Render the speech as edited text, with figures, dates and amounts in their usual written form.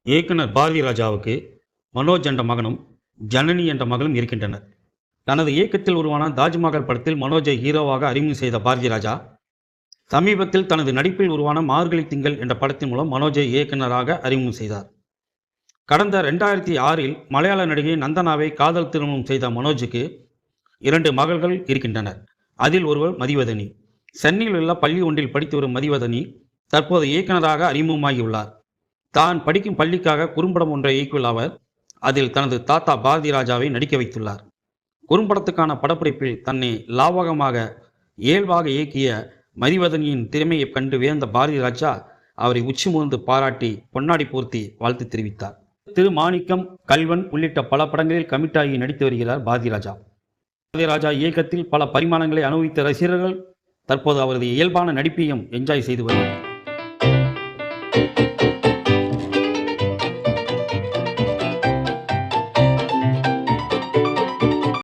இயக்குனர் பாரதி ராஜாவுக்கு மனோஜ் என்ற மகனும் ஜனனி என்ற மகளும் இருக்கின்றனர். தனது இயக்கத்தில் உருவான தாஜ்மஹால் படத்தில் மனோஜை ஹீரோவாக அறிமுகம் செய்த பாரதி ராஜா சமீபத்தில் தனது நடிப்பில் உருவான மார்கழி திங்கள் என்ற படத்தின் மூலம் மனோஜை இயக்குனராக அறிமுகம் செய்தார். கடந்த 2006இல் மலையாள நடிகை நந்தனாவை காதல் திருமணம் செய்த மனோஜுக்கு 2 மகள்கள் இருக்கின்றனர். அதில் ஒருவர் மதிவதனி. சென்னையில் உள்ள பள்ளி ஒன்றில் படித்து வரும் மதிவதனி தற்போது இயக்குனராக அறிமுகமாகியுள்ளார். தான் படிக்கும் பள்ளிக்காக குறும்படம் ஒன்றை இயக்கியுள்ள அவர் அதில் தனது தாத்தா பாரதி ராஜாவை நடிக்க வைத்துள்ளார். குறும்படத்துக்கான படப்பிடிப்பில் தன்னை லாவகமாக இயல்பாக இயக்கிய மதிவதனியின் திறமையை கண்டு வியந்த பாரதி ராஜா அவரை உச்சி முகந்து பாராட்டி பொன்னாடி போர்த்தி வாழ்த்து தெரிவித்தார். திரு மாணிக்கம், கல்வன் உள்ளிட்ட பல படங்களில் கமிட்டாகி நடித்து வருகிறார் பாரதி ராஜா. பாரதி ராஜா இயக்கத்தில் பல பரிமாணங்களை அனுபவித்த ரசிகர்கள் தற்போது அவரது இயல்பான நடிப்பையும் என்ஜாய் செய்து வருகிறார்.